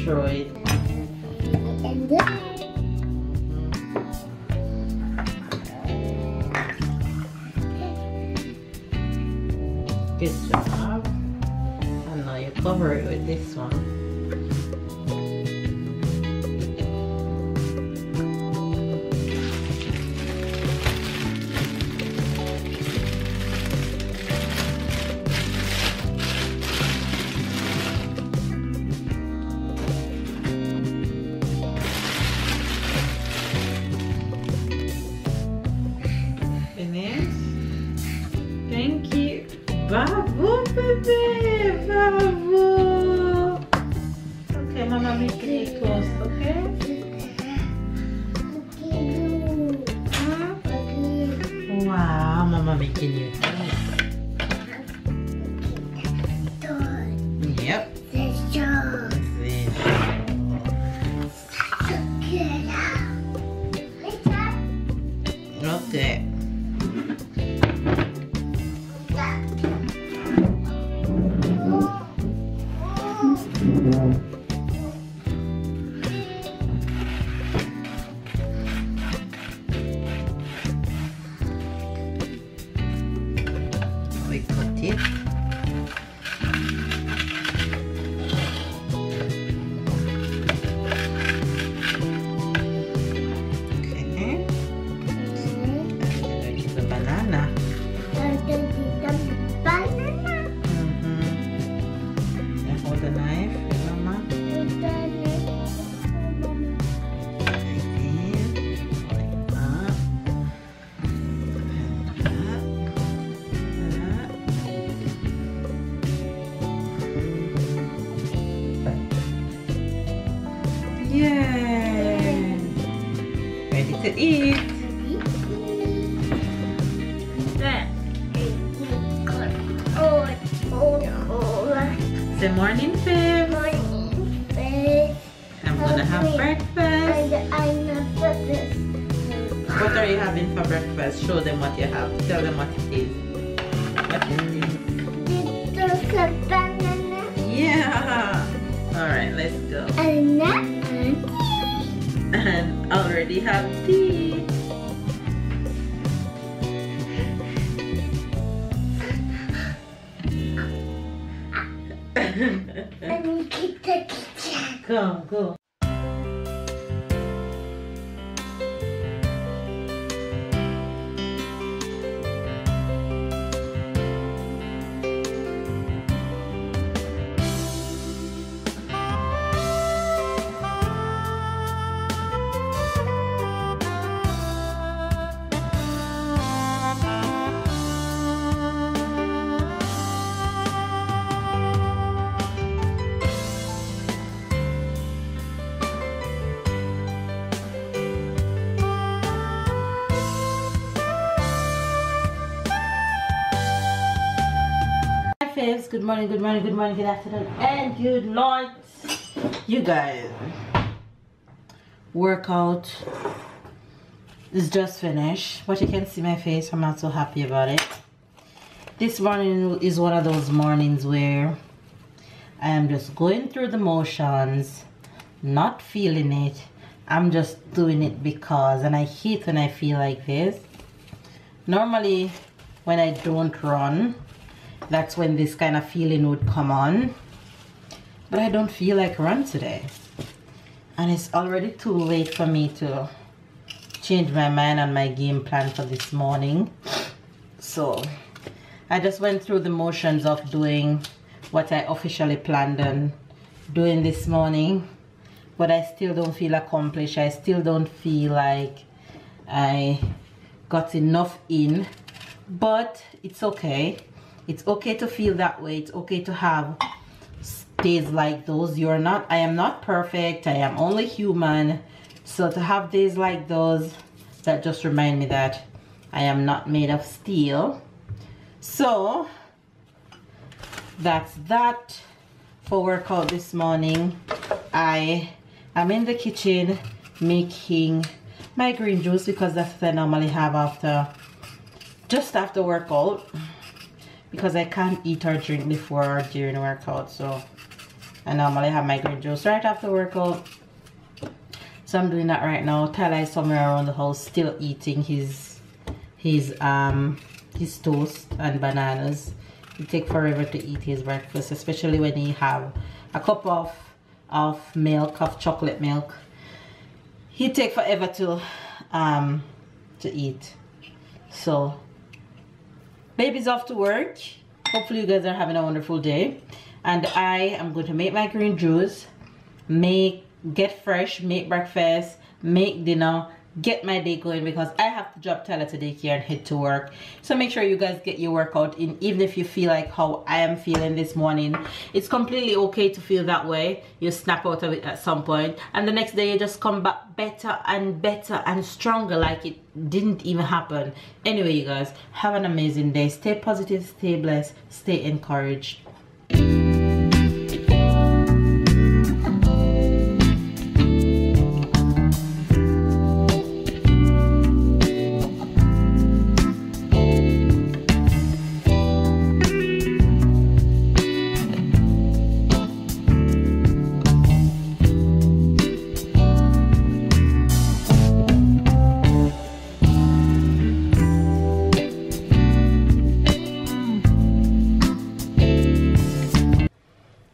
throw it. And then good job. And now you cover it with this one. Thank you. Bravo, baby. Bravo. Okay, Mama, make it toast, okay? Wow, Mama making you toast. Yep. Okay. We cut it. Okay. And then we do the banana. And hold the knife, Mama. Yay! Ready to eat. Say morning, Fib. I'm gonna have breakfast. What are you having for breakfast? Show them what you have. Tell them what it is. What it is. Yeah. All right, let's go. And already have tea. Go. Good morning, good afternoon, and good night. You guys, workout is just finished, but you can see my face. I'm not so happy about it. This morning is one of those mornings where I am just going through the motions, not feeling it. I'm just doing it because, and I hate when I feel like this. Normally when I don't run, that's when this kind of feeling would come on, but I don't feel like run today, and it's already too late for me to change my mind on my game plan for this morning. So I just went through the motions of doing what I officially planned on doing this morning, but I still don't feel accomplished. I still don't feel like I got enough in, but it's okay. It's okay to feel that way. It's okay to have days like those. I am not perfect. I am only human. So to have days like those, that just remind me that I am not made of steel. So that's that for workout this morning. I am in the kitchen making my green juice because that's what I normally have just after workout, because I can't eat or drink before or during workout. So I normally have my green juice right after workout, so I'm doing that right now. Tyler is somewhere around the house still eating his toast and bananas. It takes forever to eat his breakfast, especially when he have a cup of milk, of chocolate milk. He take forever to eat. So baby's off to work. Hopefully you guys are having a wonderful day, and I am going to make my green juice, get fresh, make breakfast, make dinner, get my day going, because I have to drop Tyler to daycare and head to work. So make sure you guys get your workout in, even if you feel like how I am feeling this morning. It's completely okay to feel that way. You snap out of it at some point, and the next day you just come back better and stronger, like it didn't even happen. Anyway, you guys, have an amazing day. Stay positive, stay blessed, stay encouraged.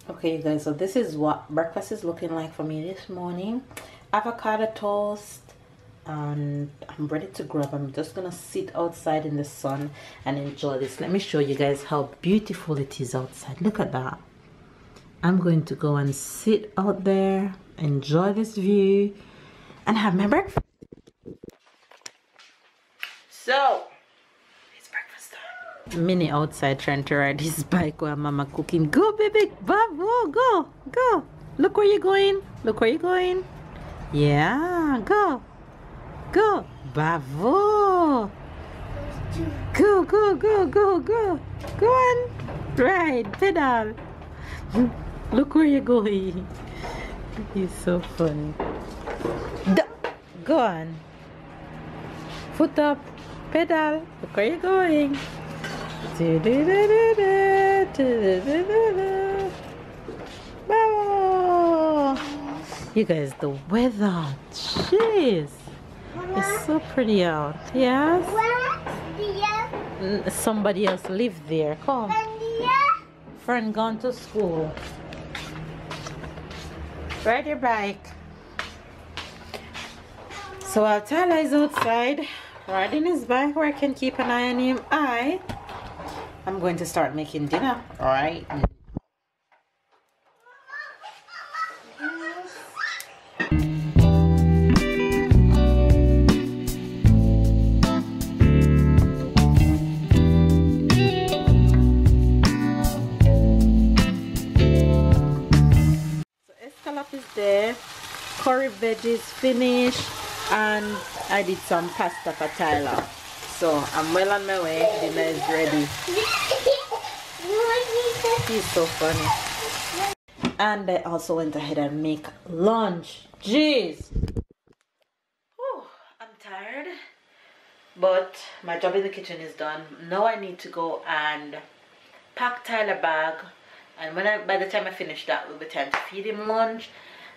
Okay, you guys, so this is what breakfast is looking like for me this morning. Avocado toast, and I'm ready to grab. I'm just gonna sit outside in the sun and enjoy this. Let me show you guys how beautiful it is outside. Look at that. I'm going to go and sit out there, enjoy this view, and have my breakfast. So Minnie outside trying to ride his bike while mama cooking. Go baby, Bravo, go. Look where you're going. Look where you're going. Yeah, go. Bravo. Go. Go on. Ride, pedal. Look where you're going. He's so funny. Go on. Foot up, pedal. Look where you're going. You guys, the weather, jeez, it's so pretty out. Yes, somebody else lives there. Come, friend gone to school. Ride your bike. So while Tyler is outside riding his bike where I can keep an eye on him, I'm going to start making dinner. All right. So escalope is there, curry veggies finished, and I did some pasta for Tyler. So I'm well on my way. Dinner is ready. He's so funny. And I also went ahead and make lunch. Jeez. Whew, I'm tired, but my job in the kitchen is done. Now I need to go and pack Tyler bag, and by the time I finish that, will be time to feed him lunch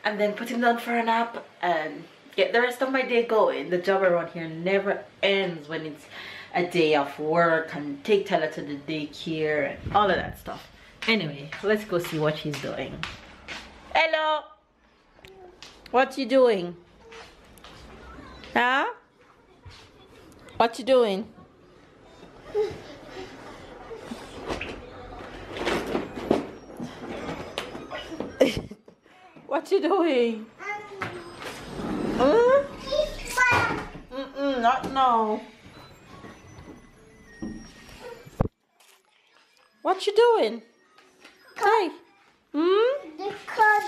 and then put him down for a nap and get the rest of my day going. The job around here never ends when it's a day of work, and take Tyler to the daycare and all of that stuff. Anyway, let's go see what he's doing. Hello, what you doing? Huh? What you doing? What you doing? Not now. What you doing? Hey. The car.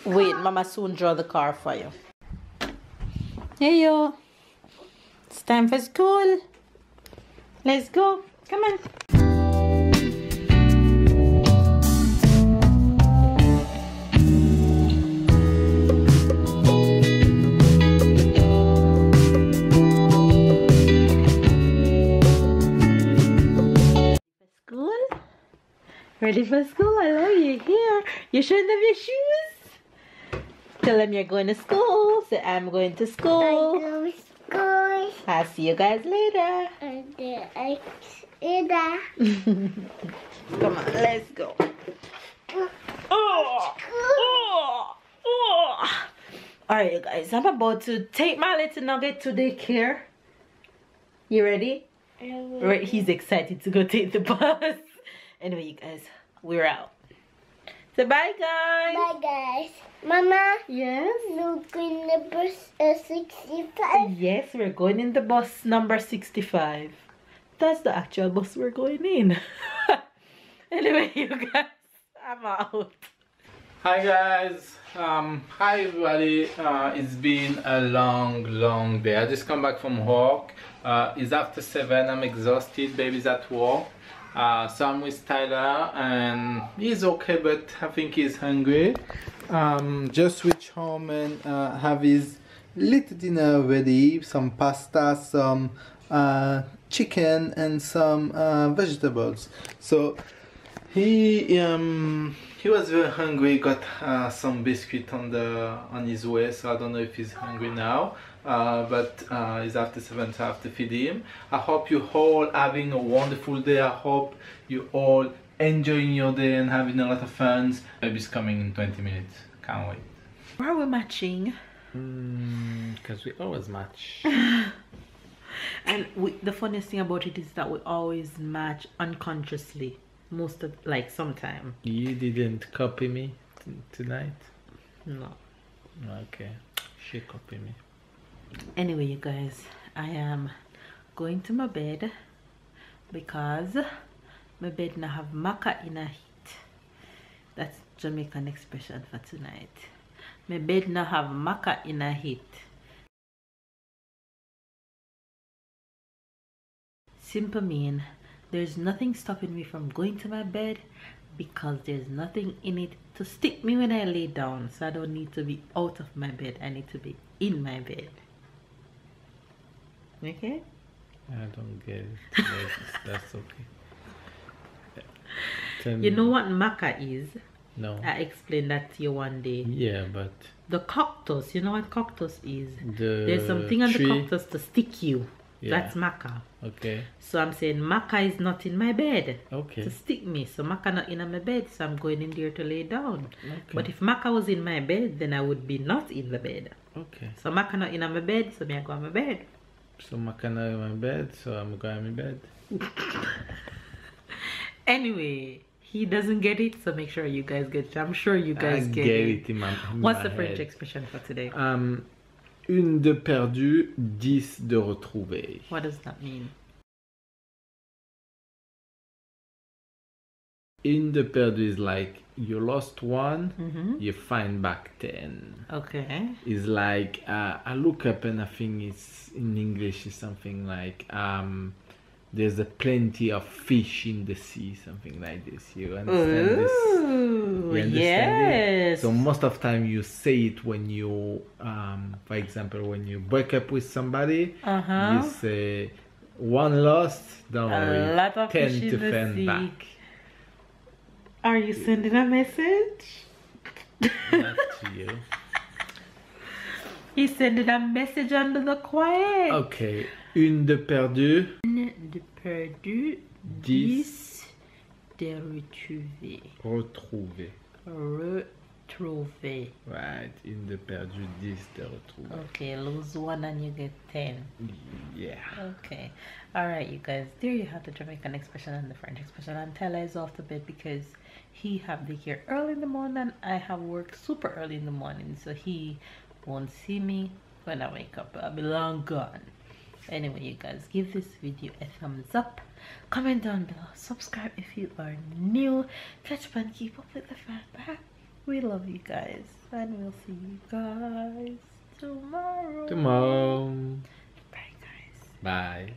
Wait, Mama soon draw the car for you. Hey yo. It's time for school. Let's go. Come on. Ready for school? I love you. Here. You showing them your shoes? Tell them you're going to school. Say, I'm going to school. I'm going to school. I'll see you guys later. Come on, let's go. Alright, you guys, I'm about to take my little nugget to daycare. You ready? Right, he's excited to go take the bus. Anyway, you guys, we're out. So bye, guys. Bye, guys. Mama. Yes. Look in the bus 65. Yes, we're going in the bus number 65. That's the actual bus we're going in. Anyway, you guys, I'm out. Hi guys, hi everybody. It's been a long day. I just come back from work. It's after 7. I'm exhausted. Baby's at work. So I'm with Tyler and he's okay, but I think he's hungry. Just reach home and have his little dinner ready. Some pasta, some chicken and some vegetables. So he was very hungry. Got some biscuit on his way, so I don't know if he's hungry now. But it's after 7, so I have to feed him. I hope you all having a wonderful day. I hope you all enjoying your day and having a lot of fun. Baby's coming in 20 minutes. Can't wait. Why are we matching? Because we always match. And the funniest thing about it is that we always match unconsciously. Most of, like, sometime. You didn't copy me tonight? No. Okay. She copied me. Anyway, you guys, I am going to my bed because my bed now have maca in a heat. That's Jamaican expression for tonight. My bed now have maca in a heat. Simple mean there's nothing stopping me from going to my bed because there's nothing in it to stick me when I lay down. So I don't need to be out of my bed. I need to be in my bed. Okay? I don't get it. That's okay. You know what maca is? No. I explained that to you one day. Yeah, but the cactus, you know what cactus is? The there's something on tree? the cactus to stick you. Yeah. That's maca. Okay. So I'm saying maca is not in my bed. Okay. To stick me. So maca not in my bed, so I'm going in there to lay down. Okay. But if maca was in my bed, then I would be not in the bed. Okay. So maca not in my bed, so me I go on my bed. So Maka not in my bed, so I'm going in my bed. Anyway, he doesn't get it, so make sure you guys get it. I'm sure you guys get it. In What's my the French head. expression for today? Une de perdue, 10 de retrouvée. What does that mean? Une de perdue is like you lost one, you find back 10. Okay. It's like I look up and I think it's in English is something like there's a plenty of fish in the sea, something like this. You understand this? You understand yes. it? So most of the time you say it when you, for example, when you break up with somebody, you say one lost, don't worry, a lot of 10 fish to in the find sea. back. Are you sending a message? Not to you. He's sending a message under the quiet. Okay, une de perdue. Une de perdue, 10 de retrouvé. Retrouvé. Retrouvé. Right, une de perdue, 10 de retrouvé. Okay, lose one and you get 10. Yeah. Okay. Alright, you guys. There you have the Jamaican expression and the French expression. And Tyler is off the bed because he have the here early in the morning and I have work super early in the morning. So he won't see me when I wake up. I'll be long gone. Anyway, you guys, give this video a thumbs up. Comment down below. Subscribe if you are new. Catch up and keep up with the fun. We love you guys. And we'll see you guys tomorrow. Tomorrow. Bye, guys. Bye.